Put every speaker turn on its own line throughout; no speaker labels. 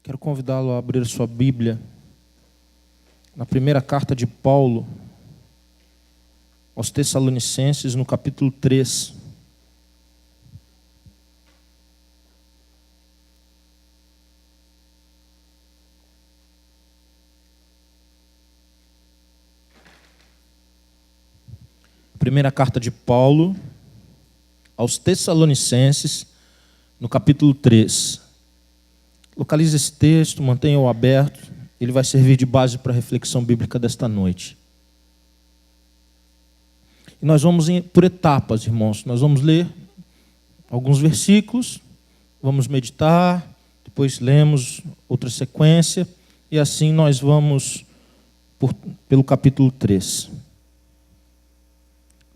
Quero convidá-lo a abrir sua Bíblia na primeira carta de Paulo aos Tessalonicenses, no capítulo 3. Primeira carta de Paulo aos Tessalonicenses, no capítulo 3. Localize esse texto, mantenha-o aberto, ele vai servir de base para a reflexão bíblica desta noite. E nós vamos por etapas, irmãos. Nós vamos ler alguns versículos, vamos meditar, depois lemos outra sequência, e assim nós vamos pelo capítulo 3.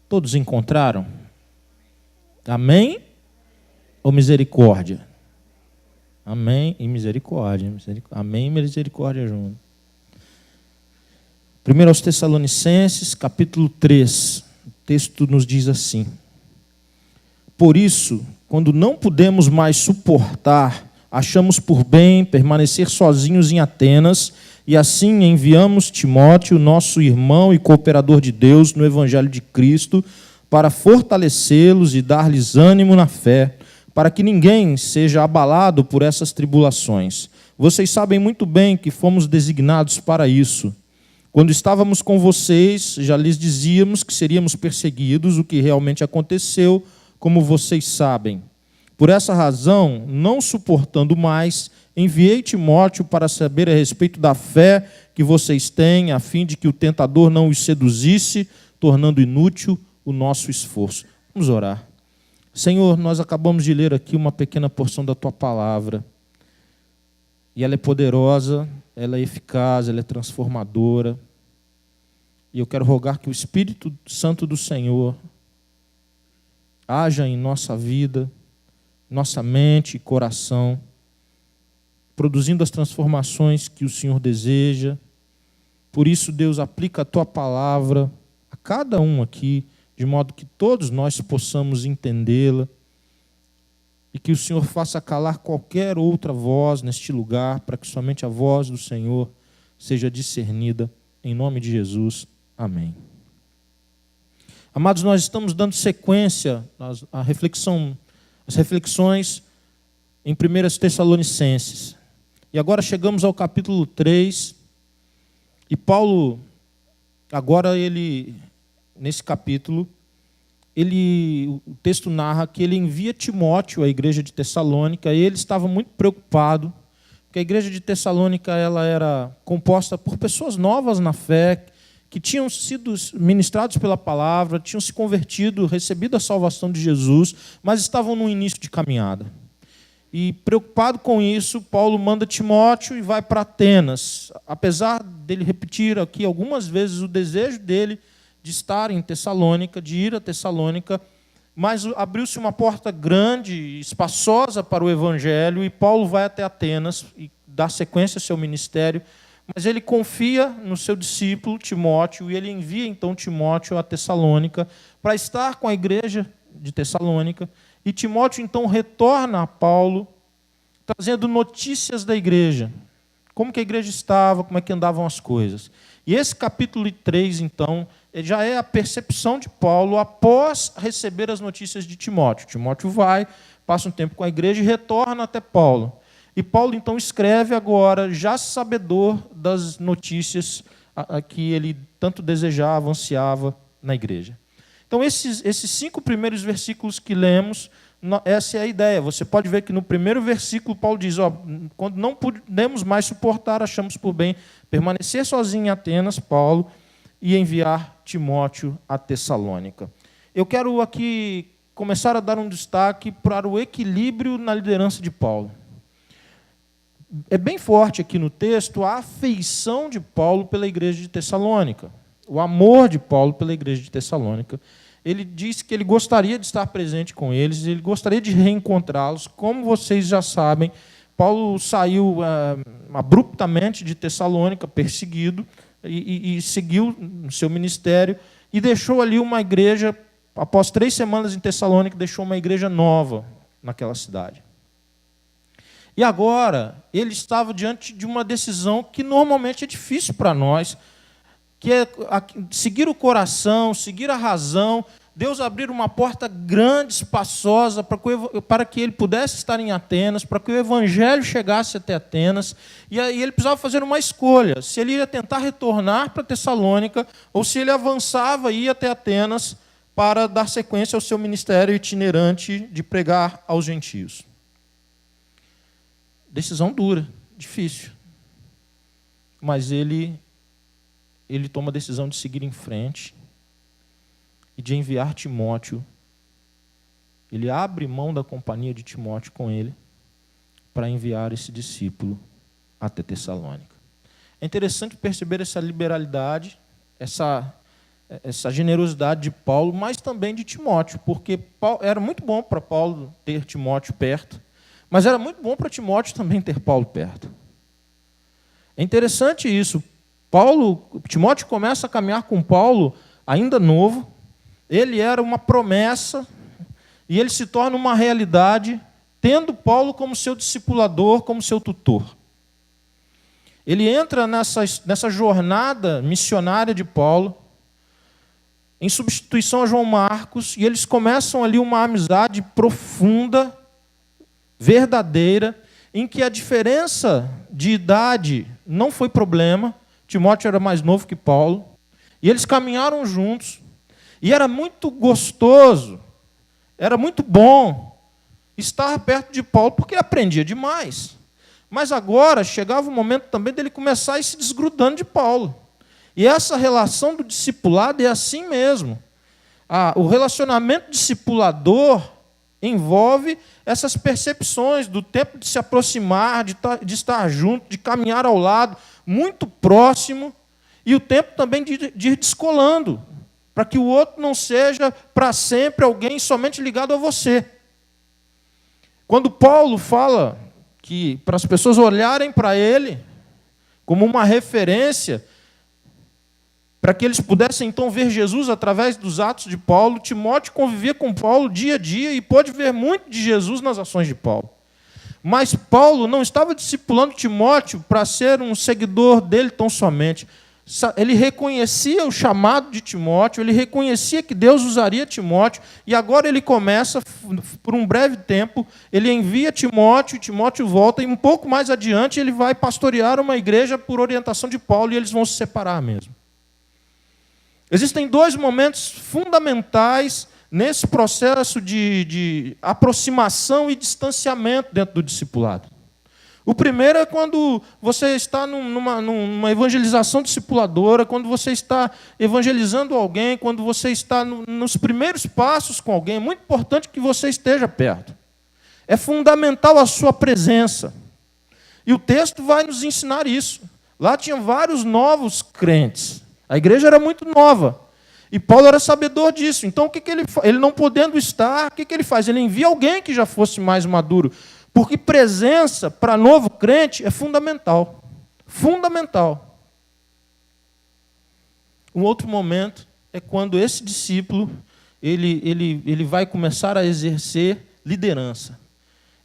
Todos encontraram? Amém? Ou misericórdia? Amém e misericórdia. Amém e misericórdia junto. Primeiro aos Tessalonicenses, capítulo 3. O texto nos diz assim: Por isso, quando não pudemos mais suportar, achamos por bem permanecer sozinhos em Atenas, e assim enviamos Timóteo, nosso irmão e cooperador de Deus no Evangelho de Cristo, para fortalecê-los e dar-lhes ânimo na fé, para que ninguém seja abalado por essas tribulações. Vocês sabem muito bem que fomos designados para isso. Quando estávamos com vocês, já lhes dizíamos que seríamos perseguidos, o que realmente aconteceu, como vocês sabem. Por essa razão, não suportando mais, enviei Timóteo para saber a respeito da fé que vocês têm, a fim de que o tentador não os seduzisse, tornando inútil o nosso esforço. Vamos orar. Senhor, nós acabamos de ler aqui uma pequena porção da Tua palavra. E ela é poderosa, ela é eficaz, ela é transformadora. E eu quero rogar que o Espírito Santo do Senhor haja em nossa vida, nossa mente e coração, produzindo as transformações que o Senhor deseja. Por isso, Deus, aplica a Tua palavra a cada um aqui, de modo que todos nós possamos entendê-la, e que o Senhor faça calar qualquer outra voz neste lugar, para que somente a voz do Senhor seja discernida, em nome de Jesus. Amém. Amados, nós estamos dando sequência às reflexões em 1 Tessalonicenses. E agora chegamos ao capítulo 3, e Paulo, agora nesse capítulo, o texto narra que ele envia Timóteo à igreja de Tessalônica, e ele estava muito preocupado, porque a igreja de Tessalônica ela era composta por pessoas novas na fé, que tinham sido ministrados pela palavra, tinham se convertido, recebido a salvação de Jesus, mas estavam no início de caminhada. E preocupado com isso, Paulo manda Timóteo e vai para Atenas. Apesar dele repetir aqui algumas vezes o desejo dele de estar em Tessalônica, de ir a Tessalônica, mas abriu-se uma porta grande, espaçosa para o Evangelho, e Paulo vai até Atenas e dá sequência ao seu ministério, mas ele confia no seu discípulo Timóteo, e ele envia então Timóteo a Tessalônica para estar com a igreja de Tessalônica, e Timóteo então retorna a Paulo, trazendo notícias da igreja, como que a igreja estava, como é que andavam as coisas. E esse capítulo 3, então, já é a percepção de Paulo após receber as notícias de Timóteo. Timóteo vai, passa um tempo com a igreja e retorna até Paulo. E Paulo, então, escreve agora, já sabedor das notícias que ele tanto desejava, ansiava na igreja. Então, esses 5 primeiros versículos que lemos, essa é a ideia. Você pode ver que no primeiro versículo Paulo diz, quando não pudemos mais suportar, achamos por bem permanecer sozinho em Atenas, Paulo, e enviar Timóteo a Tessalônica. Eu quero aqui começar a dar um destaque para o equilíbrio na liderança de Paulo. É bem forte aqui no texto a afeição de Paulo pela igreja de Tessalônica, o amor de Paulo pela igreja de Tessalônica. Ele disse que ele gostaria de estar presente com eles, ele gostaria de reencontrá-los. Como vocês já sabem, Paulo saiu abruptamente de Tessalônica, perseguido, e seguiu no seu ministério, e deixou ali uma igreja, após 3 semanas em Tessalônica, deixou uma igreja nova naquela cidade. E agora, ele estava diante de uma decisão que normalmente é difícil para nós, que é seguir o coração, seguir a razão. Deus abrir uma porta grande, espaçosa, para que ele pudesse estar em Atenas, para que o evangelho chegasse até Atenas. E aí ele precisava fazer uma escolha, se ele ia tentar retornar para Tessalônica, ou se ele avançava e ia até Atenas para dar sequência ao seu ministério itinerante de pregar aos gentios. Decisão dura, difícil. Mas ele toma a decisão de seguir em frente e de enviar Timóteo. Ele abre mão da companhia de Timóteo com ele para enviar esse discípulo até Tessalônica. É interessante perceber essa liberalidade, essa generosidade de Paulo, mas também de Timóteo, porque era muito bom para Paulo ter Timóteo perto, mas era muito bom para Timóteo também ter Paulo perto. É interessante isso. Timóteo começa a caminhar com Paulo ainda novo. Ele era uma promessa e ele se torna uma realidade, tendo Paulo como seu discipulador, como seu tutor. Ele entra nessa jornada missionária de Paulo, em substituição a João Marcos, e eles começam ali uma amizade profunda, verdadeira, em que a diferença de idade não foi problema. Timóteo era mais novo que Paulo, e eles caminharam juntos, e era muito gostoso, era muito bom estar perto de Paulo, porque ele aprendia demais. Mas agora chegava o momento também dele começar a ir se desgrudando de Paulo. E essa relação do discipulado é assim mesmo. O relacionamento discipulador envolve essas percepções do tempo de se aproximar, de estar junto, de caminhar ao lado, muito próximo, e o tempo também de ir descolando, para que o outro não seja para sempre alguém somente ligado a você. Quando Paulo fala que para as pessoas olharem para ele como uma referência, para que eles pudessem então ver Jesus através dos atos de Paulo, Timóteo convivia com Paulo dia a dia e pôde ver muito de Jesus nas ações de Paulo. Mas Paulo não estava discipulando Timóteo para ser um seguidor dele tão somente. Ele reconhecia o chamado de Timóteo, ele reconhecia que Deus usaria Timóteo, e agora ele começa, por um breve tempo, ele envia Timóteo, Timóteo volta, e um pouco mais adiante ele vai pastorear uma igreja por orientação de Paulo, e eles vão se separar mesmo. Existem dois momentos fundamentais nesse processo de aproximação e distanciamento dentro do discipulado. O primeiro é quando você está numa evangelização discipuladora, quando você está evangelizando alguém, quando você está nos primeiros passos com alguém. É muito importante que você esteja perto. É fundamental a sua presença. E o texto vai nos ensinar isso. Lá tinha vários novos crentes. A igreja era muito nova. E Paulo era sabedor disso. Então, o que ele não podendo estar, o que ele faz? Ele envia alguém que já fosse mais maduro. Porque presença para novo crente é fundamental. Fundamental. Um outro momento é quando esse discípulo ele vai começar a exercer liderança.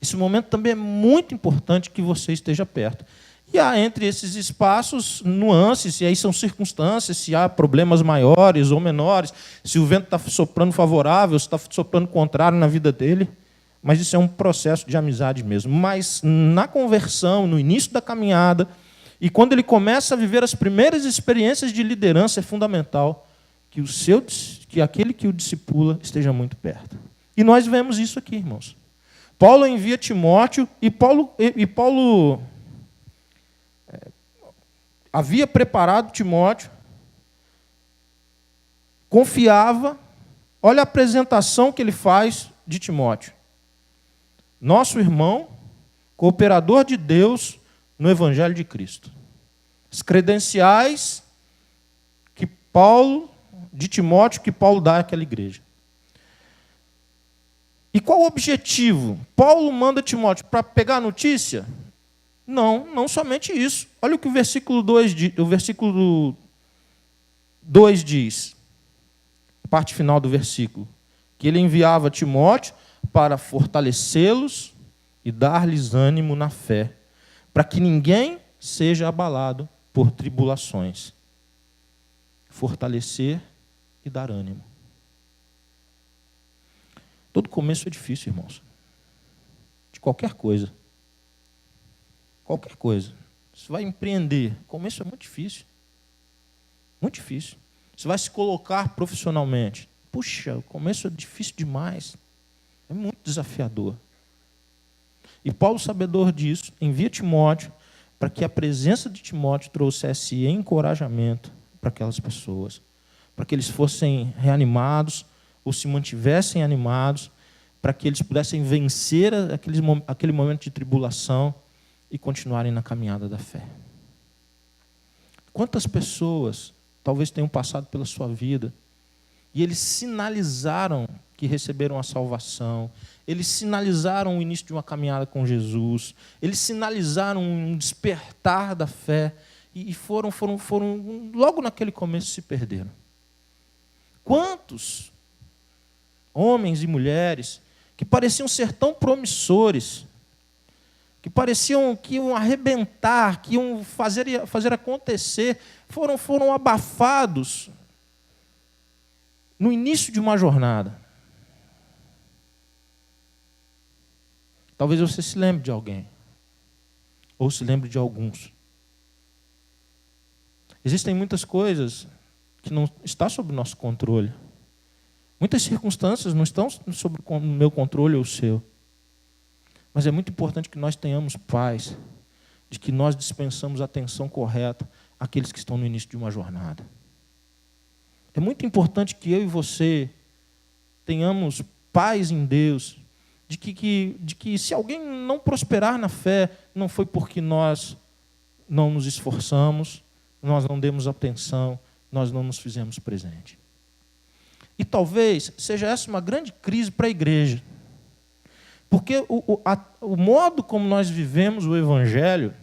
Esse momento também é muito importante que você esteja perto. E há entre esses espaços nuances, e aí são circunstâncias, se há problemas maiores ou menores, se o vento está soprando favorável, se está soprando contrário na vida dele. Mas isso é um processo de amizade mesmo. Mas na conversão, no início da caminhada, e quando ele começa a viver as primeiras experiências de liderança, é fundamental que aquele que o discipula esteja muito perto. E nós vemos isso aqui, irmãos. Paulo envia Timóteo, e Paulo havia preparado Timóteo, confiava. Olha a apresentação que ele faz de Timóteo. Nosso irmão, cooperador de Deus no Evangelho de Cristo. As credenciais de Timóteo, que Paulo dá àquela igreja. E qual o objetivo? Paulo manda Timóteo para pegar a notícia? Não somente isso. Olha o que o versículo 2 diz. A parte final do versículo. Que ele enviava Timóteo para fortalecê-los e dar-lhes ânimo na fé, para que ninguém seja abalado por tribulações. Fortalecer e dar ânimo. Todo começo é difícil, irmãos. De qualquer coisa. Qualquer coisa. Você vai empreender. O começo é muito difícil. Muito difícil. Você vai se colocar profissionalmente. Puxa, o começo é difícil demais. É muito desafiador. E Paulo, sabedor disso, envia Timóteo para que a presença de Timóteo trouxesse encorajamento para aquelas pessoas, para que eles fossem reanimados ou se mantivessem animados, para que eles pudessem vencer aquele momento de tribulação e continuarem na caminhada da fé. Quantas pessoas talvez tenham passado pela sua vida e eles sinalizaram que receberam a salvação, eles sinalizaram o início de uma caminhada com Jesus, eles sinalizaram um despertar da fé e foram logo naquele começo se perderam. Quantos homens e mulheres que pareciam ser tão promissores, que pareciam que iam arrebentar, que iam fazer acontecer, foram abafados no início de uma jornada. Talvez você se lembre de alguém, ou se lembre de alguns. Existem muitas coisas que não estão sob nosso controle. Muitas circunstâncias não estão sob o meu controle ou o seu. Mas é muito importante que nós tenhamos paz, de que nós dispensamos a atenção correta àqueles que estão no início de uma jornada. É muito importante que eu e você tenhamos paz em Deus, de que se alguém não prosperar na fé, não foi porque nós não nos esforçamos, nós não demos atenção, nós não nos fizemos presente. E talvez seja essa uma grande crise para a igreja. Porque o modo como nós vivemos o Evangelho,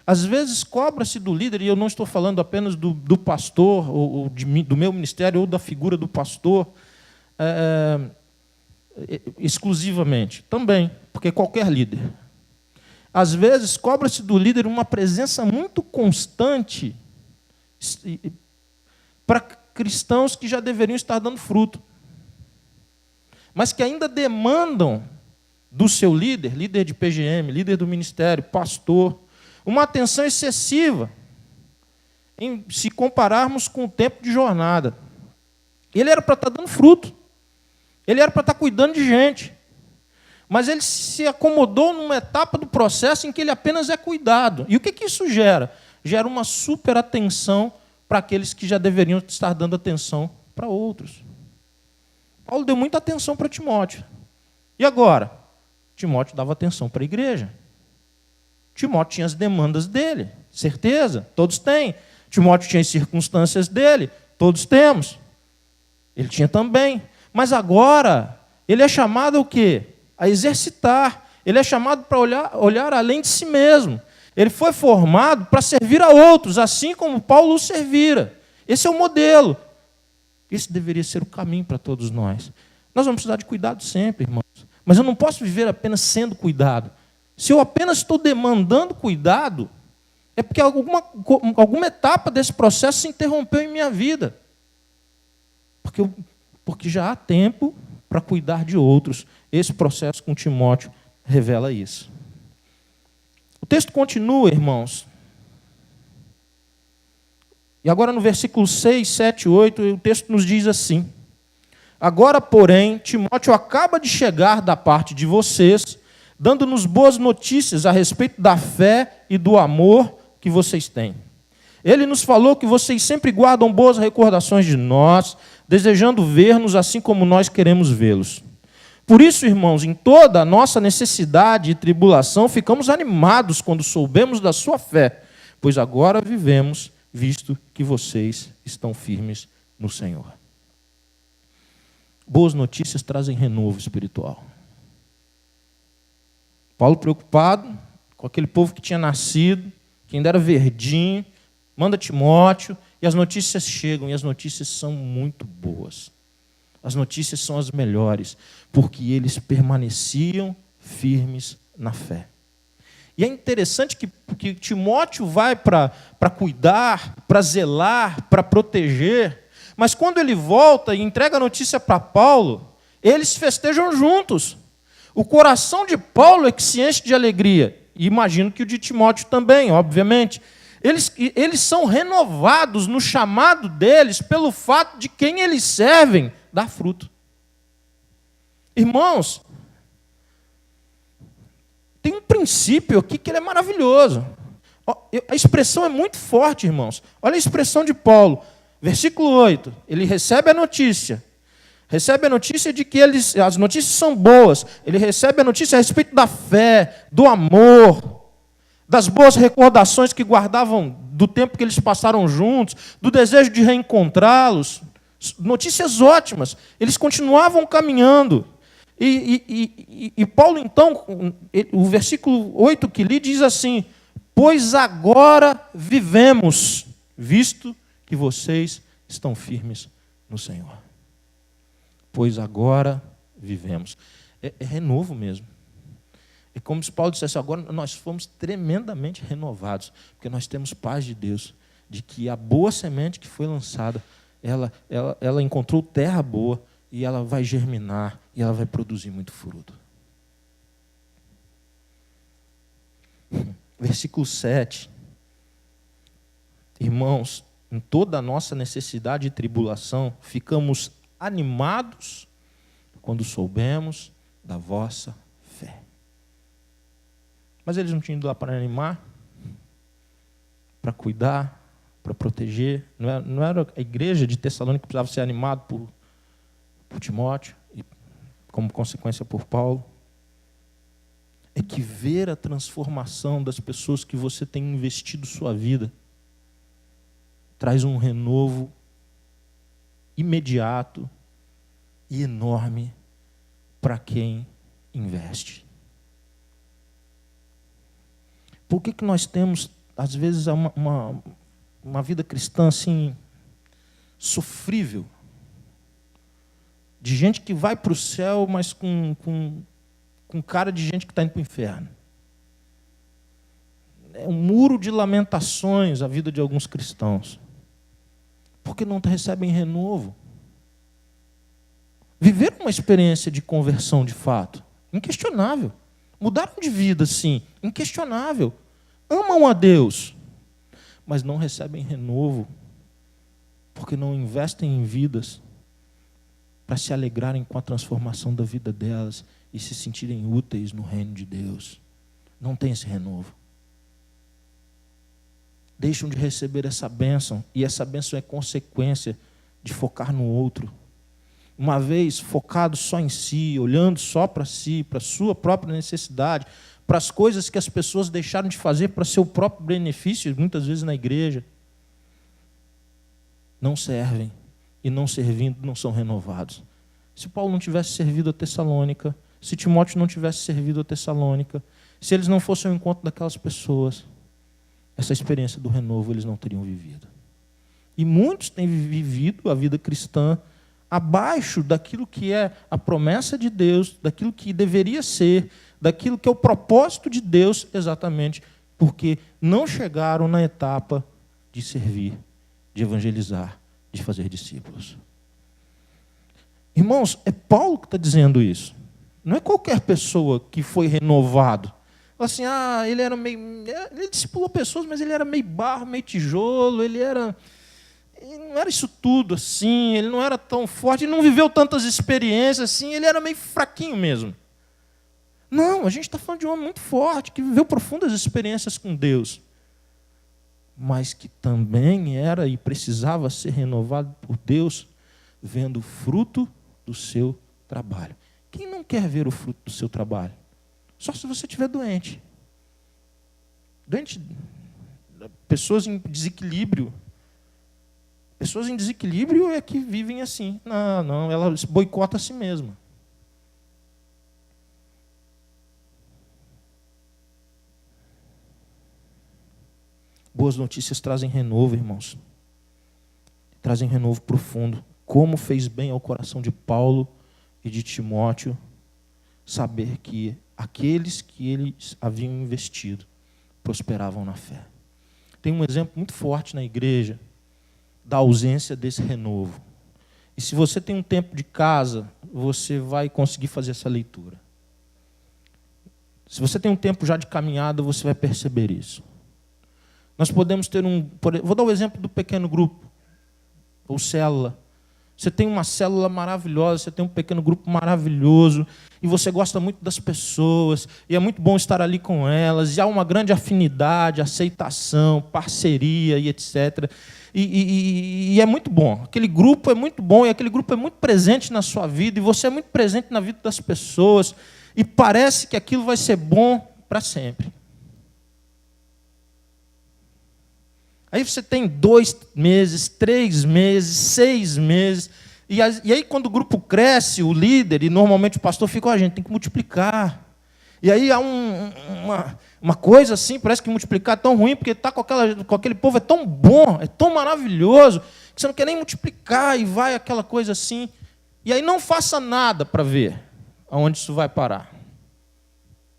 às vezes cobra-se do líder, e eu não estou falando apenas do pastor, ou do meu ministério, ou da figura do pastor, exclusivamente. Também, porque qualquer líder. Às vezes cobra-se do líder uma presença muito constante para cristãos que já deveriam estar dando fruto, mas que ainda demandam do seu líder de PGM, líder do ministério, pastor, uma atenção excessiva, se compararmos com o tempo de jornada. Ele era para estar dando fruto, ele era para estar cuidando de gente, mas ele se acomodou numa etapa do processo em que ele apenas é cuidado. E o que isso gera? Gera uma super atenção para aqueles que já deveriam estar dando atenção para outros. Paulo deu muita atenção para Timóteo. E agora? Timóteo dava atenção para a igreja. Timóteo tinha as demandas dele, certeza, todos têm. Timóteo tinha as circunstâncias dele, todos temos. Ele tinha também. Mas agora, ele é chamado ao quê? A exercitar. Ele é chamado para olhar além de si mesmo. Ele foi formado para servir a outros, assim como Paulo o servira. Esse é o modelo. Esse deveria ser o caminho para todos nós. Nós vamos precisar de cuidado sempre, irmãos. Mas eu não posso viver apenas sendo cuidado. Se eu apenas estou demandando cuidado, é porque alguma etapa desse processo se interrompeu em minha vida. Porque já há tempo para cuidar de outros. Esse processo com Timóteo revela isso. O texto continua, irmãos. E agora no versículo 6, 7, 8, o texto nos diz assim: agora, porém, Timóteo acaba de chegar da parte de vocês, dando-nos boas notícias a respeito da fé e do amor que vocês têm. Ele nos falou que vocês sempre guardam boas recordações de nós, desejando ver-nos assim como nós queremos vê-los. Por isso, irmãos, em toda a nossa necessidade e tribulação, ficamos animados quando soubemos da sua fé, pois agora vivemos, visto que vocês estão firmes no Senhor. Boas notícias trazem renovo espiritual. Paulo, preocupado com aquele povo que tinha nascido, que ainda era verdinho, manda Timóteo, e as notícias chegam, e as notícias são muito boas. As notícias são as melhores, porque eles permaneciam firmes na fé. E é interessante que Timóteo vai para cuidar, para zelar, para proteger, mas quando ele volta e entrega a notícia para Paulo, eles festejam juntos. O coração de Paulo é que se enche de alegria, e imagino que o de Timóteo também, obviamente. Eles são renovados no chamado deles pelo fato de quem eles servem dar fruto. Irmãos, tem um princípio aqui que ele é maravilhoso. A expressão é muito forte, irmãos. Olha a expressão de Paulo. Versículo 8. Ele recebe a notícia. Recebe a notícia de que as notícias são boas. Ele recebe a notícia a respeito da fé, do amor, das boas recordações que guardavam do tempo que eles passaram juntos, do desejo de reencontrá-los. Notícias ótimas. Eles continuavam caminhando. E Paulo, então, o versículo 8 que li diz assim: pois agora vivemos, visto que vocês estão firmes no Senhor. Pois agora vivemos. É renovo mesmo. É como se Paulo dissesse: agora nós fomos tremendamente renovados, porque nós temos paz de Deus, de que a boa semente que foi lançada, ela encontrou terra boa, e ela vai germinar, e ela vai produzir muito fruto. Versículo 7. Irmãos, em toda a nossa necessidade e tribulação, ficamos animados quando soubemos da vossa fé. Mas eles não tinham ido lá para animar, para cuidar, para proteger. Não era a igreja de Tessalônica que precisava ser animado por Timóteo e, como consequência, por Paulo. É que ver a transformação das pessoas que você tem investido sua vida traz um renovo imediato e enorme para quem investe. Por que nós temos, às vezes, uma vida cristã assim, sofrível? De gente que vai para o céu, mas com cara de gente que está indo para o inferno. É um muro de lamentações a vida de alguns cristãos. Porque não recebem renovo. Viveram uma experiência de conversão de fato, inquestionável. Mudaram de vida, sim, inquestionável. Amam a Deus, mas não recebem renovo, porque não investem em vidas para se alegrarem com a transformação da vida delas e se sentirem úteis no reino de Deus. Não tem esse renovo. Deixam de receber essa bênção, e essa bênção é consequência de focar no outro. Uma vez focado só em si, olhando só para si, para a sua própria necessidade, para as coisas que as pessoas deixaram de fazer para seu próprio benefício, muitas vezes na igreja, não servem, e não servindo não são renovados. Se Paulo não tivesse servido a Tessalônica, se Timóteo não tivesse servido a Tessalônica, se eles não fossem ao encontro daquelas pessoas, essa experiência do renovo eles não teriam vivido. E muitos têm vivido a vida cristã abaixo daquilo que é a promessa de Deus, daquilo que deveria ser, daquilo que é o propósito de Deus, exatamente porque não chegaram na etapa de servir, de evangelizar, de fazer discípulos. Irmãos, é Paulo que está dizendo isso. Não é qualquer pessoa que foi renovado. Assim, ele era meio... Ele discipulou pessoas, mas ele era meio barro, meio tijolo, ele não era isso tudo assim, ele não era tão forte, ele não viveu tantas experiências assim, ele era meio fraquinho mesmo. Não, a gente está falando de um homem muito forte, que viveu profundas experiências com Deus, mas que também era e precisava ser renovado por Deus, vendo o fruto do seu trabalho. Quem não quer ver o fruto do seu trabalho? Só se você estiver doente. Doente, pessoas em desequilíbrio. Pessoas em desequilíbrio é que vivem assim. Não, ela boicota a si mesma. Boas notícias trazem renovo, irmãos. Trazem renovo profundo. Como fez bem ao coração de Paulo e de Timóteo saber que aqueles que eles haviam investido prosperavam na fé. Tem um exemplo muito forte na igreja da ausência desse renovo. E se você tem um tempo de casa, você vai conseguir fazer essa leitura. Se você tem um tempo já de caminhada, você vai perceber isso. Nós podemos ter vou dar o exemplo do pequeno grupo, ou célula. Você tem uma célula maravilhosa, você tem um pequeno grupo maravilhoso, e você gosta muito das pessoas, e é muito bom estar ali com elas, e há uma grande afinidade, aceitação, parceria e etc. E é muito bom. Aquele grupo é muito bom, e aquele grupo é muito presente na sua vida, e você é muito presente na vida das pessoas, e parece que aquilo vai ser bom para sempre. Aí você tem 2 meses, 3 meses, 6 meses. E aí, quando o grupo cresce, o líder, e normalmente o pastor fica, a gente tem que multiplicar. E aí há uma coisa assim, parece que multiplicar é tão ruim, porque estar com aquele povo é tão bom, é tão maravilhoso, que você não quer nem multiplicar, e vai aquela coisa assim. E aí não faça nada para ver aonde isso vai parar.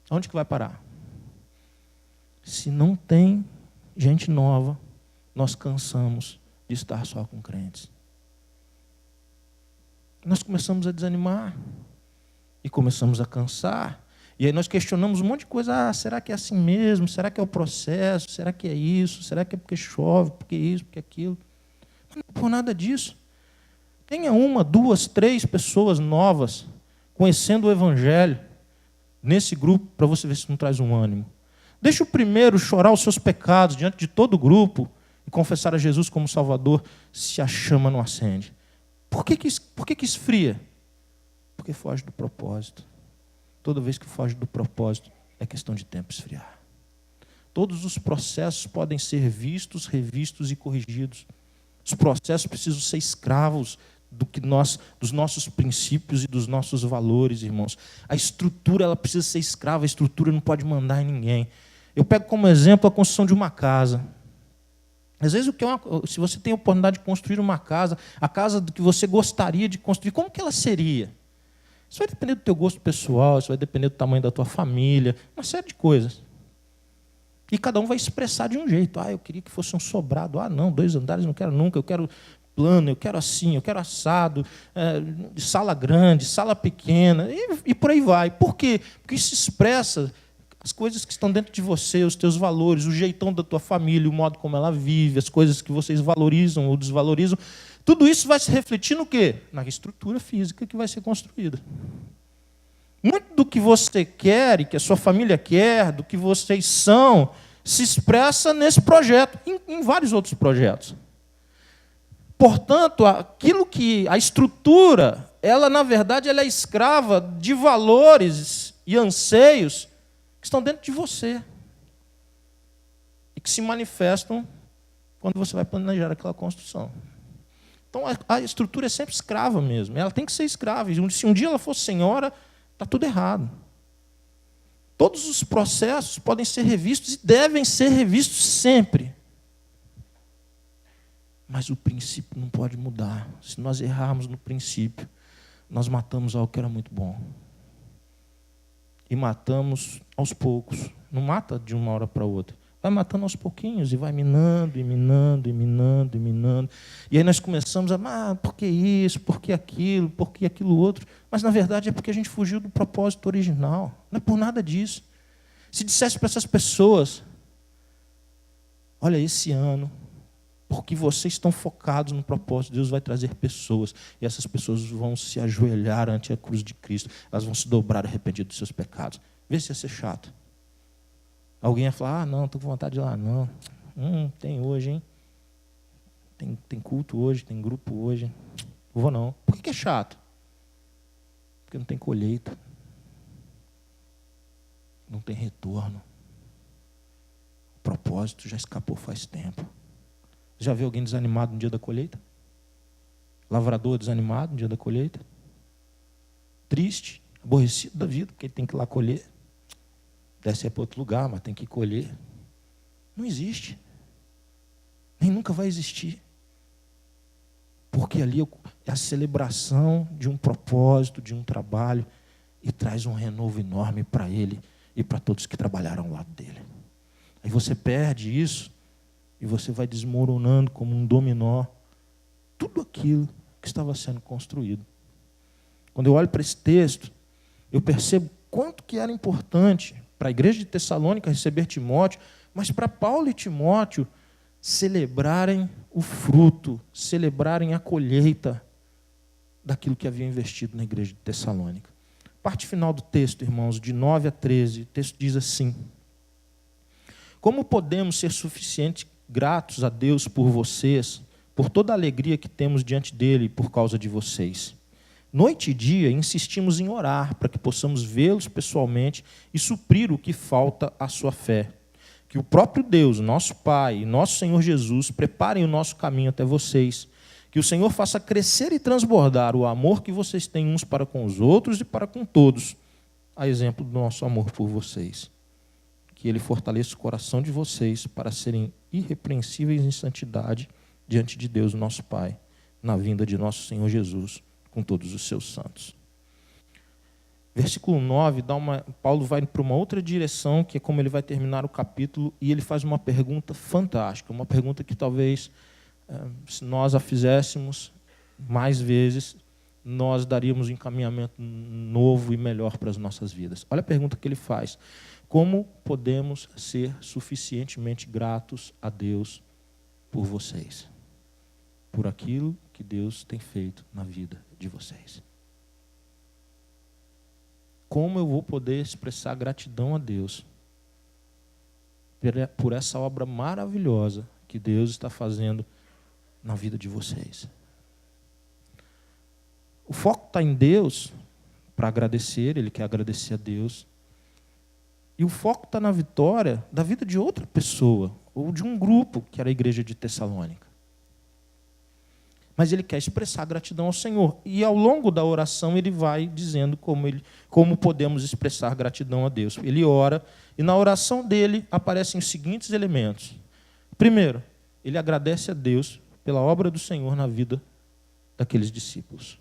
Aonde que vai parar? Se não tem gente nova, nós cansamos de estar só com crentes. Nós começamos a desanimar. E começamos a cansar. E aí nós questionamos um monte de coisa. Será que é assim mesmo? Será que é o processo? Será que é isso? Será que é porque chove? Porque isso? Porque aquilo? Não é por nada disso. Tenha 1, 2, 3 pessoas novas conhecendo o Evangelho nesse grupo para você ver se não traz um ânimo. Deixa o primeiro chorar os seus pecados diante de todo o grupo e confessar a Jesus como Salvador, se a chama não acende. Por que esfria? Porque foge do propósito. Toda vez que foge do propósito, é questão de tempo esfriar. Todos os processos podem ser vistos, revistos e corrigidos. Os processos precisam ser escravos dos nossos princípios e dos nossos valores, irmãos. A estrutura ela precisa ser escrava, a estrutura não pode mandar em ninguém. Eu pego como exemplo a construção de uma casa. Às vezes, se você tem a oportunidade de construir uma casa, a casa que você gostaria de construir, como que ela seria? Isso vai depender do teu gosto pessoal, isso vai depender do tamanho da tua família, uma série de coisas. E cada um vai expressar de um jeito. Eu queria que fosse um sobrado. Não, 2 andares não quero nunca, eu quero plano, eu quero assim, eu quero assado, sala grande, sala pequena, e por aí vai. Por quê? Porque isso expressa as coisas que estão dentro de você, os teus valores, o jeitão da tua família, o modo como ela vive, as coisas que vocês valorizam ou desvalorizam. Tudo isso vai se refletir no quê? Na estrutura física que vai ser construída. Muito do que você quer e que a sua família quer, do que vocês são, se expressa nesse projeto, em vários outros projetos. Portanto, a estrutura, ela na verdade ela é escrava de valores e anseios que estão dentro de você e que se manifestam quando você vai planejar aquela construção. Então, a estrutura é sempre escrava mesmo. Ela tem que ser escrava. E se um dia ela for senhora, está tudo errado. Todos os processos podem ser revistos e devem ser revistos sempre. Mas o princípio não pode mudar. Se nós errarmos no princípio, nós matamos algo que era muito bom. E matamos aos poucos. Não mata de uma hora para outra. Vai matando aos pouquinhos e vai minando, e minando, e minando, e minando. E aí nós começamos por que isso, por que aquilo outro. Mas, na verdade, é porque a gente fugiu do propósito original. Não é por nada disso. Se dissesse para essas pessoas, olha, esse ano, porque vocês estão focados no propósito, Deus vai trazer pessoas. E essas pessoas vão se ajoelhar ante a cruz de Cristo. Elas vão se dobrar arrependidas dos seus pecados. Vê se ia ser chato. Alguém ia falar, não, estou com vontade de ir lá. Não, tem hoje, hein? Tem culto hoje, tem grupo hoje. Não vou não. Por que é chato? Porque não tem colheita. Não tem retorno. O propósito já escapou faz tempo. Já viu alguém desanimado no dia da colheita? Lavrador desanimado no dia da colheita? Triste, aborrecido da vida, porque ele tem que ir lá colher. Desce para outro lugar, mas tem que colher. Não existe. Nem nunca vai existir. Porque ali é a celebração de um propósito, de um trabalho e traz um renovo enorme para ele e para todos que trabalharam ao lado dele. Aí você perde isso e você vai desmoronando como um dominó tudo aquilo que estava sendo construído. Quando eu olho para esse texto, eu percebo quanto que era importante para a igreja de Tessalônica receber Timóteo, mas para Paulo e Timóteo celebrarem o fruto, celebrarem a colheita daquilo que havia investido na igreja de Tessalônica. Parte final do texto, irmãos, de 9 a 13, o texto diz assim: como podemos ser suficientemente gratos a Deus por vocês, por toda a alegria que temos diante dele por causa de vocês? Noite e dia insistimos em orar para que possamos vê-los pessoalmente e suprir o que falta à sua fé. Que o próprio Deus, nosso Pai e nosso Senhor Jesus preparem o nosso caminho até vocês. Que o Senhor faça crescer e transbordar o amor que vocês têm uns para com os outros e para com todos, a exemplo do nosso amor por vocês. Que Ele fortaleça o coração de vocês para serem irrepreensíveis em santidade diante de Deus, nosso Pai, na vinda de nosso Senhor Jesus, com todos os seus santos. Versículo 9, Paulo vai para uma outra direção, que é como ele vai terminar o capítulo, e ele faz uma pergunta fantástica, uma pergunta que talvez, se nós a fizéssemos mais vezes, nós daríamos um encaminhamento novo e melhor para as nossas vidas. Olha a pergunta que ele faz: como podemos ser suficientemente gratos a Deus por vocês? Por aquilo que Deus tem feito na vida de vocês. Como eu vou poder expressar gratidão a Deus por essa obra maravilhosa que Deus está fazendo na vida de vocês? O foco está em Deus para agradecer, ele quer agradecer a Deus. E o foco está na vitória da vida de outra pessoa, ou de um grupo, que era a igreja de Tessalônica. Mas ele quer expressar gratidão ao Senhor. E ao longo da oração ele vai dizendo como podemos expressar gratidão a Deus. Ele ora, e na oração dele aparecem os seguintes elementos. Primeiro, ele agradece a Deus pela obra do Senhor na vida daqueles discípulos.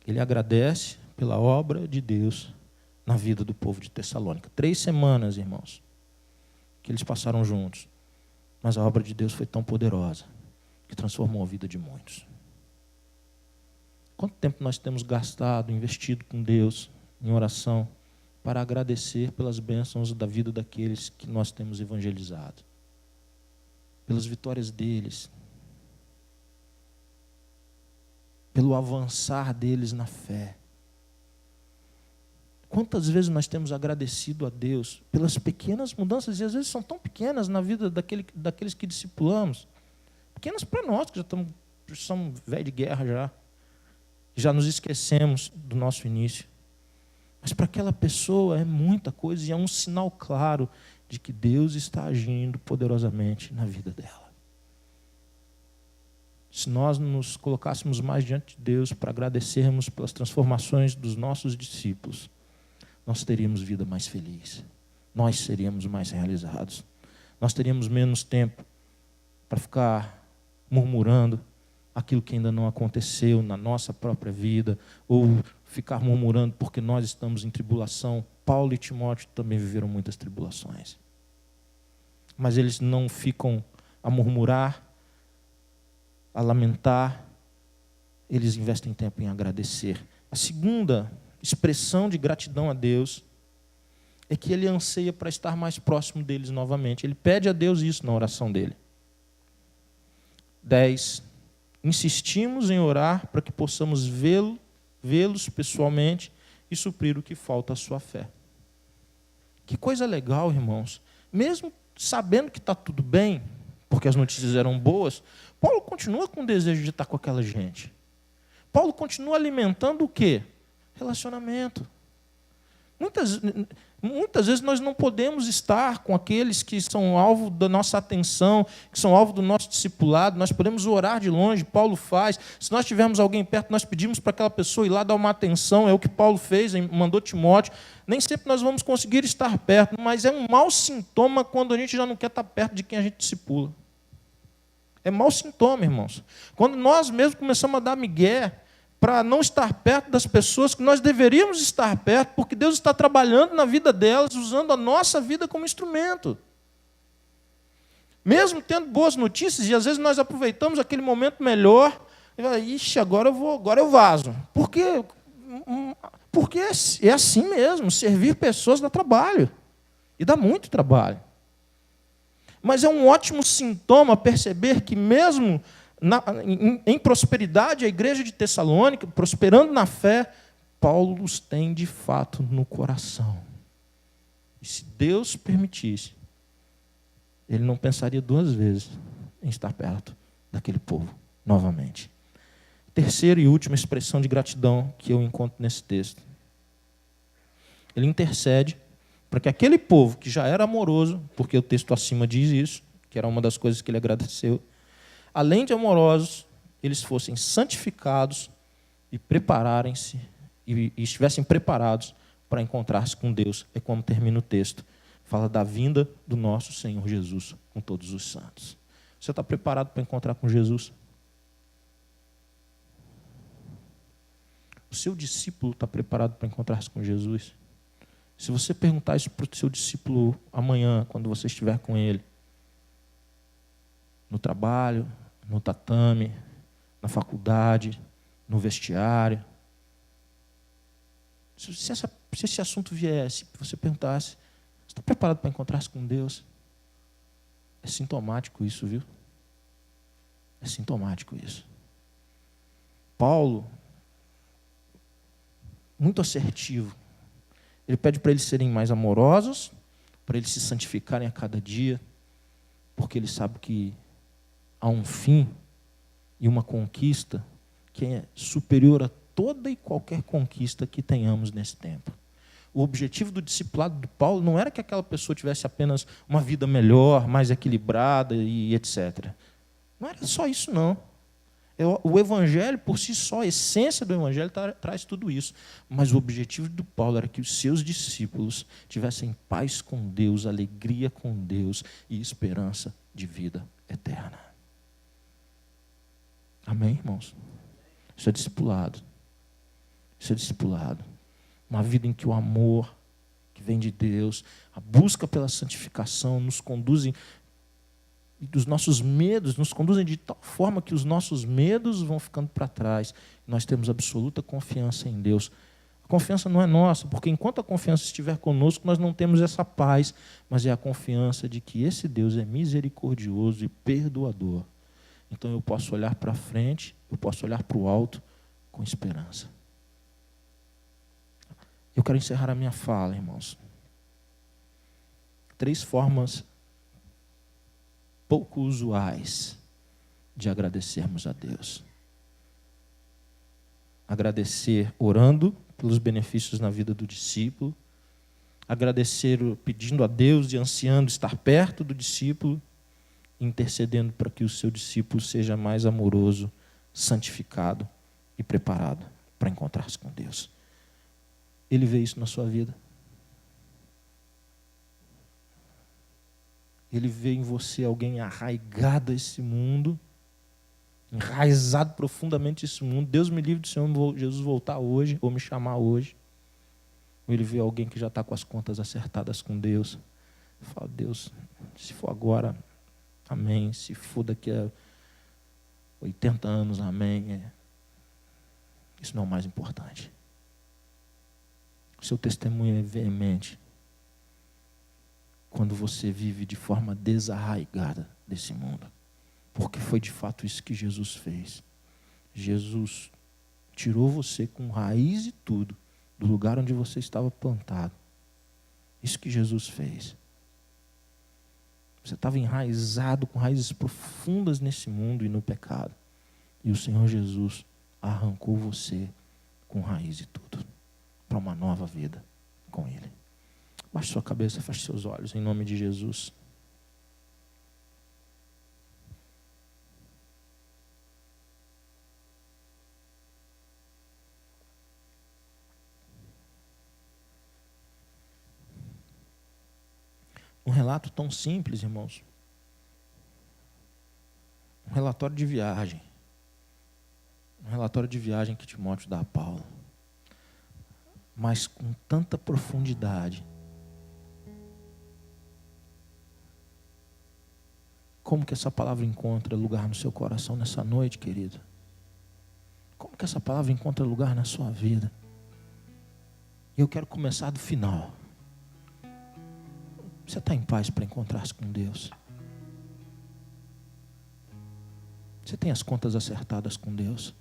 Ele agradece pela obra de Deus na vida do povo de Tessalônica. 3 semanas, irmãos, que eles passaram juntos. Mas a obra de Deus foi tão poderosa que transformou a vida de muitos. Quanto tempo nós temos gastado, investido com Deus, em oração, para agradecer pelas bênçãos da vida daqueles que nós temos evangelizado, pelas vitórias deles, pelo avançar deles na fé. Quantas vezes nós temos agradecido a Deus pelas pequenas mudanças, e às vezes são tão pequenas na vida daqueles que discipulamos, pequenas para nós, que já somos velhos de guerra já nos esquecemos do nosso início. Mas para aquela pessoa é muita coisa e é um sinal claro de que Deus está agindo poderosamente na vida dela. Se nós nos colocássemos mais diante de Deus para agradecermos pelas transformações dos nossos discípulos, nós teríamos vida mais feliz, nós seríamos mais realizados, nós teríamos menos tempo para ficar murmurando aquilo que ainda não aconteceu na nossa própria vida, ou ficar murmurando porque nós estamos em tribulação. Paulo e Timóteo também viveram muitas tribulações. Mas eles não ficam a murmurar, a lamentar, eles investem tempo em agradecer. A segunda expressão de gratidão a Deus é que ele anseia para estar mais próximo deles novamente. Ele pede a Deus isso na oração dele. 10. Insistimos em orar para que possamos vê-los pessoalmente e suprir o que falta à sua fé. Que coisa legal, irmãos. Mesmo sabendo que está tudo bem, porque as notícias eram boas, Paulo continua com o desejo de estar com aquela gente. Paulo continua alimentando o quê? Relacionamento. Muitas vezes nós não podemos estar com aqueles que são alvo da nossa atenção, que são alvo do nosso discipulado. Nós podemos orar de longe, Paulo faz. Se nós tivermos alguém perto, nós pedimos para aquela pessoa ir lá dar uma atenção. É o que Paulo fez, mandou Timóteo. Nem sempre nós vamos conseguir estar perto, mas é um mau sintoma quando a gente já não quer estar perto de quem a gente discipula. É mau sintoma, irmãos. Quando nós mesmos começamos a dar migué, para não estar perto das pessoas que nós deveríamos estar perto, porque Deus está trabalhando na vida delas, usando a nossa vida como instrumento. Mesmo tendo boas notícias, e às vezes nós aproveitamos aquele momento melhor, e fala, ixi, agora eu vazo. Por quê? Porque é assim mesmo, servir pessoas dá trabalho, e dá muito trabalho. Mas é um ótimo sintoma perceber que mesmo em prosperidade, a igreja de Tessalônica, prosperando na fé, Paulo os tem de fato no coração. E se Deus permitisse, ele não pensaria duas vezes em estar perto daquele povo novamente. Terceira e última expressão de gratidão que eu encontro nesse texto. Ele intercede para que aquele povo que já era amoroso, porque o texto acima diz isso, que era uma das coisas que ele agradeceu, além de amorosos, eles fossem santificados e prepararem-se, e estivessem preparados para encontrar-se com Deus. É como termina o texto. Fala da vinda do nosso Senhor Jesus com todos os santos. Você está preparado para encontrar com Jesus? O seu discípulo está preparado para encontrar-se com Jesus? Se você perguntar isso para o seu discípulo amanhã, quando você estiver com ele, no trabalho, no tatame, na faculdade, no vestiário, se esse assunto viesse, você perguntasse, você está preparado para encontrar-se com Deus? É sintomático isso, viu? É sintomático isso. Paulo, muito assertivo, ele pede para eles serem mais amorosos, para eles se santificarem a cada dia, porque ele sabe que há um fim e uma conquista que é superior a toda e qualquer conquista que tenhamos nesse tempo. O objetivo do discipulado de Paulo não era que aquela pessoa tivesse apenas uma vida melhor, mais equilibrada e etc. Não era só isso, não. O Evangelho, por si só, a essência do Evangelho traz tudo isso. Mas o objetivo do Paulo era que os seus discípulos tivessem paz com Deus, alegria com Deus e esperança de vida eterna. Amém, irmãos? Isso é discipulado. Isso é discipulado. Uma vida em que o amor que vem de Deus, a busca pela santificação nos conduzem, e dos nossos medos nos conduzem de tal forma que os nossos medos vão ficando para trás. Nós temos absoluta confiança em Deus. A confiança não é nossa, porque enquanto a confiança estiver conosco, nós não temos essa paz, mas é a confiança de que esse Deus é misericordioso e perdoador. Então eu posso olhar para frente, eu posso olhar para o alto com esperança. Eu quero encerrar a minha fala, irmãos. 3 formas pouco usuais de agradecermos a Deus. Agradecer orando pelos benefícios na vida do discípulo. Agradecer pedindo a Deus e ansiando estar perto do discípulo, intercedendo para que o seu discípulo seja mais amoroso, santificado e preparado para encontrar-se com Deus. Ele vê isso na sua vida. Ele vê em você alguém arraigado a esse mundo, enraizado profundamente a esse mundo. Deus me livre do Senhor Jesus voltar hoje, ou me chamar hoje. Ou ele vê alguém que já está com as contas acertadas com Deus. Fala, Deus, se for agora, amém. Se for daqui a 80 anos, amém. Isso não é o mais importante. O seu testemunho é veemente quando você vive de forma desarraigada desse mundo. Porque foi de fato isso que Jesus fez. Jesus tirou você com raiz e tudo do lugar onde você estava plantado. Isso que Jesus fez. Você estava enraizado com raízes profundas nesse mundo e no pecado. E o Senhor Jesus arrancou você com raiz e tudo para uma nova vida com Ele. Baixe sua cabeça, feche seus olhos, em nome de Jesus. Um relato tão simples, irmãos. Um relatório de viagem. um relatório de viagem que Timóteo dá a Paulo, mas com tanta profundidade. Como que essa palavra encontra lugar no seu coração nessa noite, querido? Como que essa palavra encontra lugar na sua vida? Eu quero começar do final. Você está em paz para encontrar-se com Deus? Você tem as contas acertadas com Deus?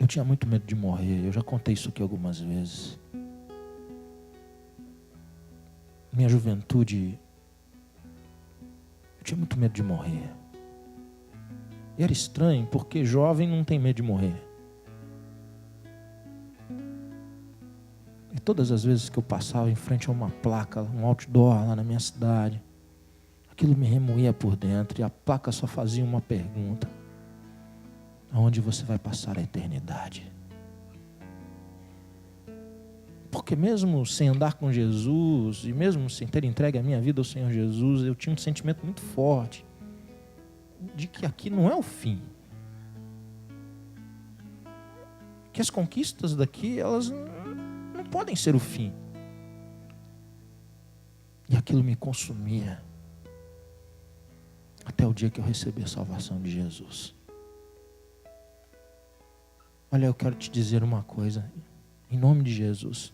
Eu tinha muito medo de morrer, eu já contei isso aqui algumas vezes. Minha juventude, eu tinha muito medo de morrer. E era estranho, porque jovem não tem medo de morrer. E todas as vezes que eu passava em frente a uma placa, um outdoor lá na minha cidade, aquilo me remoía por dentro, e a placa só fazia uma pergunta: aonde você vai passar a eternidade? Porque mesmo sem andar com Jesus, e mesmo sem ter entregue a minha vida ao Senhor Jesus, eu tinha um sentimento muito forte de que aqui não é o fim. Que as conquistas daqui, elas não podem ser o fim. E aquilo me consumia até o dia que eu recebi a salvação de Jesus. Olha, eu quero te dizer uma coisa, em nome de Jesus.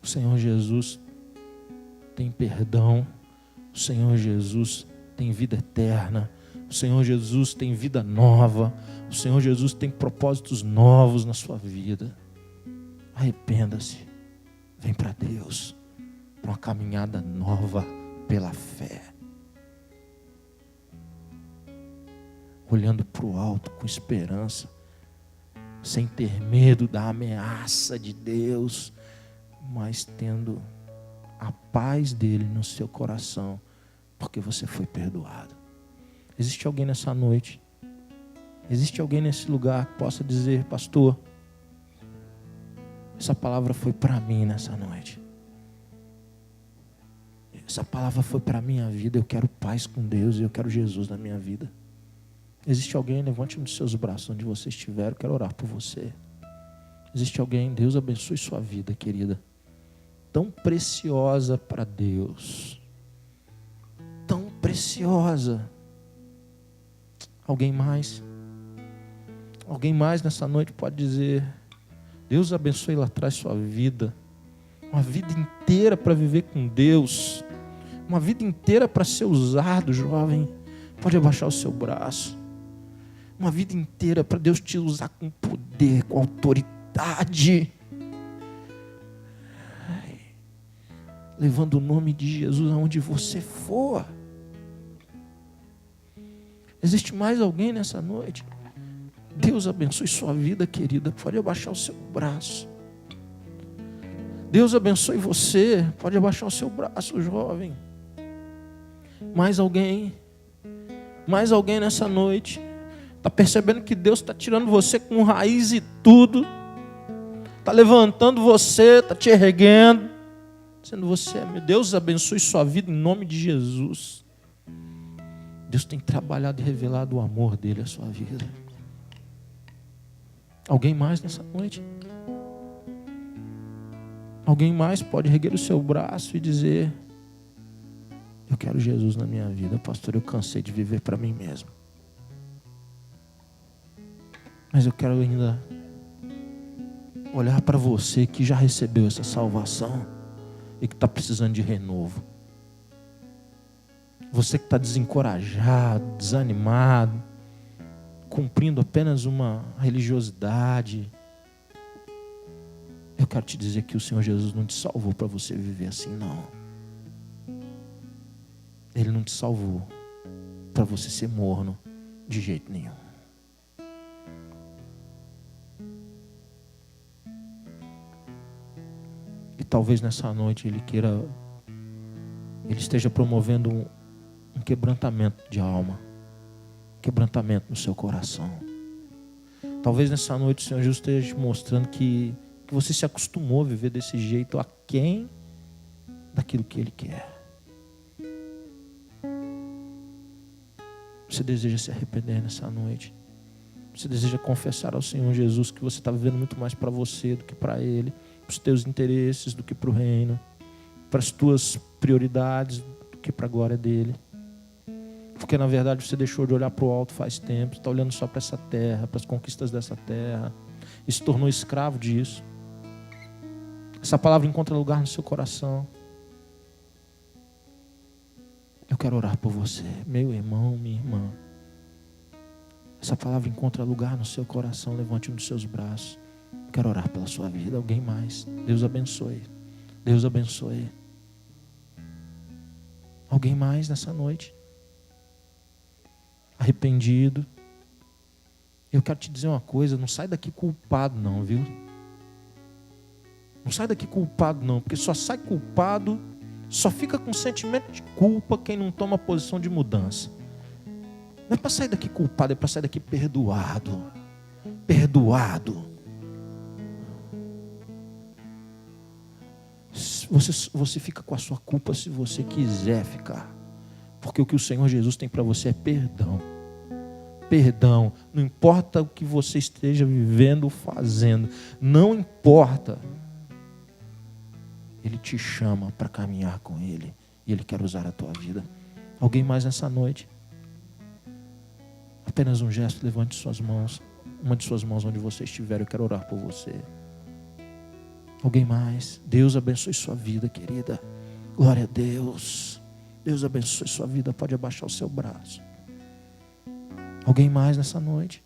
O Senhor Jesus tem perdão, o Senhor Jesus tem vida eterna, o Senhor Jesus tem vida nova, o Senhor Jesus tem propósitos novos na sua vida. Arrependa-se, vem para Deus, para uma caminhada nova pela fé. Olhando para o alto com esperança, sem ter medo da ameaça de Deus, mas tendo a paz dele no seu coração, porque você foi perdoado. Existe alguém nessa noite? Existe alguém nesse lugar que possa dizer: pastor, essa palavra foi para mim nessa noite. Essa palavra foi para a minha vida. Eu quero paz com Deus e eu quero Jesus na minha vida. Existe alguém? Levante um dos seus braços onde você estiver. Eu quero orar por você. Existe alguém? Deus abençoe sua vida, querida. Tão preciosa para Deus. Tão preciosa. Alguém mais? Alguém mais nessa noite pode dizer: Deus abençoe lá atrás sua vida. Uma vida inteira para viver com Deus. Uma vida inteira para ser usado, jovem. Pode abaixar o seu braço. Uma vida inteira para Deus te usar com poder, com autoridade. Levando o nome de Jesus aonde você for. Existe mais alguém nessa noite? Deus abençoe sua vida, querida. Pode abaixar o seu braço. Deus abençoe você. Pode abaixar o seu braço, jovem. Mais alguém? Mais alguém nessa noite? Está percebendo que Deus está tirando você com raiz e tudo? Está levantando você, está te erguendo. Sendo você, meu Deus, abençoe sua vida em nome de Jesus. Deus tem trabalhado e revelado o amor dele à sua vida. Alguém mais nessa noite? Alguém mais pode erguer o seu braço e dizer: eu quero Jesus na minha vida, pastor, eu cansei de viver para mim mesmo. Mas eu quero ainda olhar para você que já recebeu essa salvação e que está precisando de renovo. Você que está desencorajado, desanimado, cumprindo apenas uma religiosidade. Eu quero te dizer que o Senhor Jesus não te salvou para você viver assim, não. Ele não te salvou para você ser morno de jeito nenhum. E talvez nessa noite Ele esteja promovendo um quebrantamento de alma, quebrantamento no seu coração. Talvez nessa noite o Senhor Jesus esteja te mostrando que você se acostumou a viver desse jeito aquém daquilo que Ele quer. Você deseja se arrepender nessa noite? Você deseja confessar ao Senhor Jesus que você está vivendo muito mais para você do que para Ele, para os teus interesses do que para o reino, para as tuas prioridades do que para a glória dEle? Porque na verdade você deixou de olhar para o alto faz tempo, está olhando só para essa terra, para as conquistas dessa terra, e se tornou escravo disso. Essa palavra encontra lugar no seu coração. Eu quero orar por você, meu irmão, minha irmã. Essa palavra encontra lugar no seu coração. Levante um dos seus braços. Eu quero orar pela sua vida. Alguém mais? Deus abençoe. Deus abençoe. Alguém mais nessa noite? Arrependido? Eu quero te dizer uma coisa. Não sai daqui culpado não, viu? Não sai daqui culpado não. Porque só sai culpado, só fica com sentimento de culpa quem não toma posição de mudança. Não é para sair daqui culpado, é para sair daqui perdoado. Perdoado. Você fica com a sua culpa se você quiser ficar. Porque o que o Senhor Jesus tem para você é perdão. Perdão. Não importa o que você esteja vivendo ou fazendo. Não importa. Ele te chama para caminhar com Ele. E Ele quer usar a tua vida. Alguém mais nessa noite? Apenas um gesto, levante suas mãos. Uma de suas mãos onde você estiver, eu quero orar por você. Alguém mais? Deus abençoe sua vida, querida. Glória a Deus. Deus abençoe sua vida. Pode abaixar o seu braço. Alguém mais nessa noite?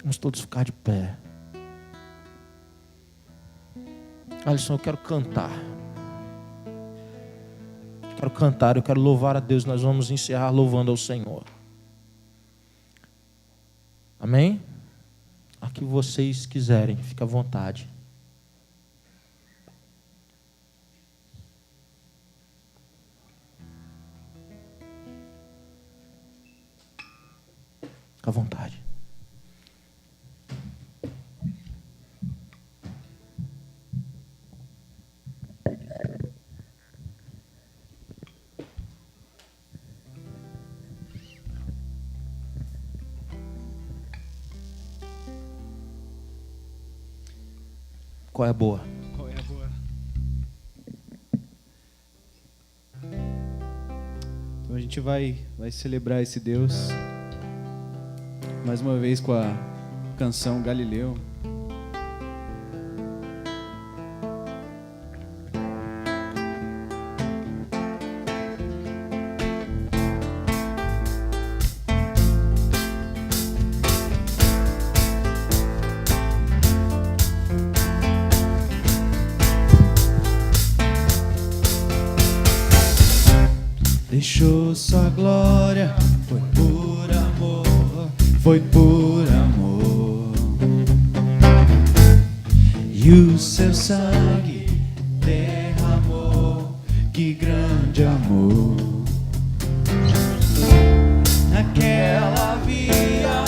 Vamos todos ficar de pé. Alisson, eu quero cantar. Eu quero cantar, eu quero louvar a Deus. Nós vamos encerrar louvando ao Senhor. Amém? A que vocês quiserem, fica à vontade. Fica à vontade. Qual é a boa?
Qual é a boa? Então a gente vai celebrar esse Deus mais uma vez com a canção Galileu. Deixou sua glória, foi por amor, foi por amor. E o seu sangue derramou, que grande amor. Naquela via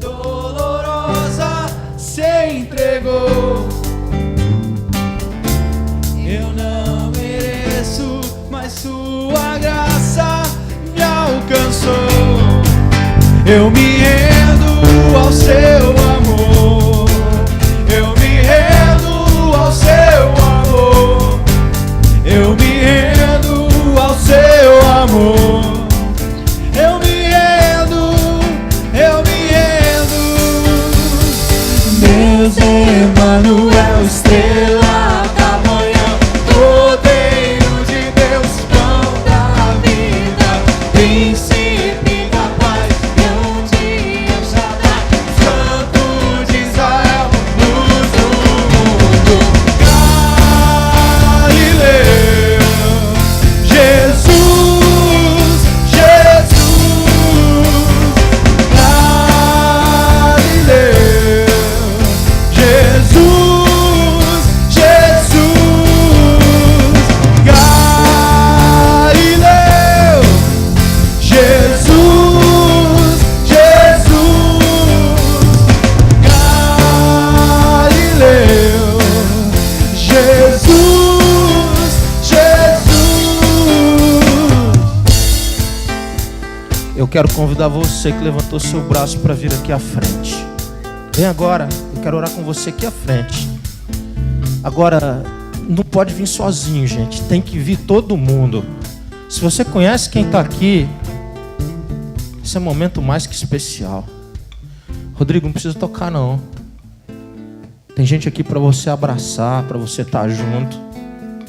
dolorosa se entregou. Eu não mereço, mas sua graça me alcançou. Eu me rendo ao seu amor. Eu me rendo ao seu amor. Eu me rendo ao seu amor. Eu me rendo, eu me rendo. Deus é Emanuel, estrela da manhã, Cordeiro de Deus, pão da vida, príncipe da paz, grande
Eu quero convidar você que levantou seu braço para vir aqui à frente. Vem agora, eu quero orar com você aqui à frente. Agora, não pode vir sozinho, gente. Tem que vir todo mundo. Se você conhece quem está aqui, esse é um momento mais que especial. Rodrigo, não precisa tocar não. Tem gente aqui para você abraçar, para você estar junto,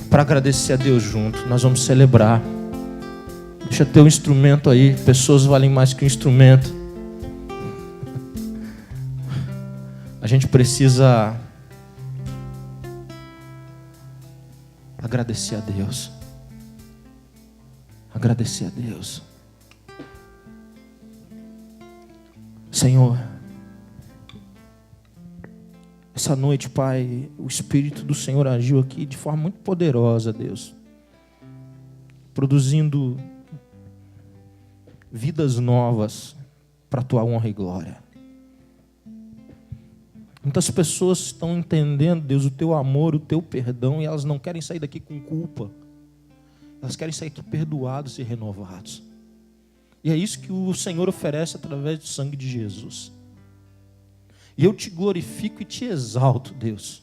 para agradecer a Deus junto. Nós vamos celebrar. Deixa ter um instrumento aí. Pessoas valem mais que um instrumento. A gente precisa agradecer a Deus. Agradecer a Deus. Senhor, essa noite, Pai, o Espírito do Senhor agiu aqui de forma muito poderosa, Deus, produzindo vidas novas para a Tua honra e glória. Muitas pessoas estão entendendo, Deus, o Teu amor, o Teu perdão, e elas não querem sair daqui com culpa. Elas querem sair aqui perdoados e renovados. E é isso que o Senhor oferece através do sangue de Jesus. E eu te glorifico e te exalto, Deus.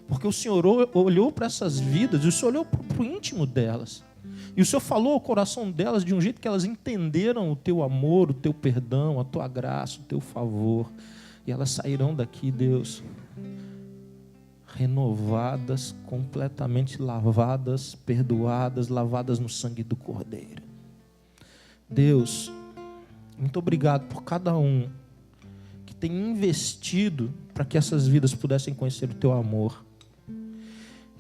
Porque o Senhor olhou para essas vidas, e o Senhor olhou para o íntimo delas. E o Senhor falou ao coração delas de um jeito que elas entenderam o Teu amor, o Teu perdão, a Tua graça, o Teu favor. E elas sairão daqui, Deus, renovadas, completamente lavadas, perdoadas, lavadas no sangue do Cordeiro. Deus, muito obrigado por cada um que tem investido para que essas vidas pudessem conhecer o Teu amor.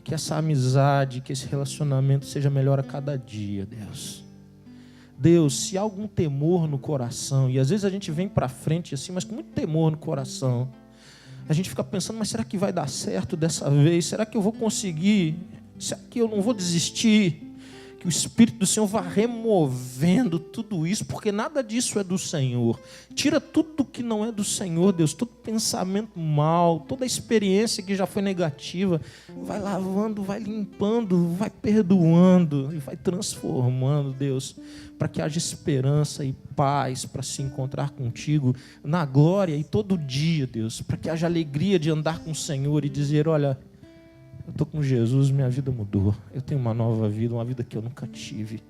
Que essa amizade, que esse relacionamento seja melhor a cada dia, Deus. Deus, se há algum temor no coração, e às vezes a gente vem para frente assim, mas com muito temor no coração, a gente fica pensando, mas será que vai dar certo dessa vez? Será que eu vou conseguir? Será que eu não vou desistir? Que o Espírito do Senhor vá removendo tudo isso, porque nada disso é do Senhor. Tira tudo que não é do Senhor, Deus, todo pensamento mal, toda experiência que já foi negativa, vai lavando, vai limpando, vai perdoando e vai transformando, Deus, para que haja esperança e paz para se encontrar contigo na glória e todo dia, Deus, para que haja alegria de andar com o Senhor e dizer, olha, eu estou com Jesus, minha vida mudou. Eu tenho uma nova vida, uma vida que eu nunca tive.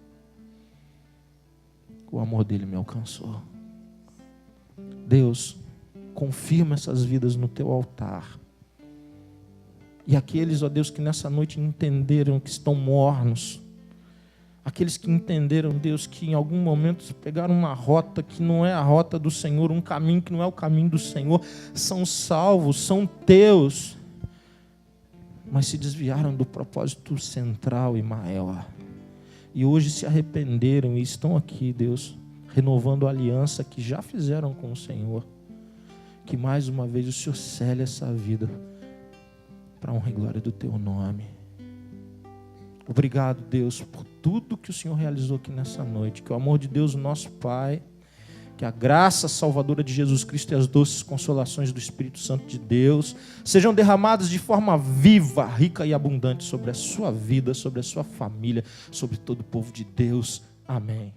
O amor dele me alcançou. Deus, confirma essas vidas no teu altar. E aqueles, ó Deus, que nessa noite entenderam que estão mornos, aqueles que entenderam, Deus, que em algum momento pegaram uma rota que não é a rota do Senhor, um caminho que não é o caminho do Senhor, são salvos, são teus, mas se desviaram do propósito central e maior. E hoje se arrependeram e estão aqui, Deus, renovando a aliança que já fizeram com o Senhor. Que mais uma vez o Senhor cele essa vida para a honra e glória do teu nome. Obrigado, Deus, por tudo que o Senhor realizou aqui nessa noite. Que o amor de Deus, nosso Pai, que a graça salvadora de Jesus Cristo e as doces consolações do Espírito Santo de Deus sejam derramadas de forma viva, rica e abundante sobre a sua vida, sobre a sua família, sobre todo o povo de Deus. Amém.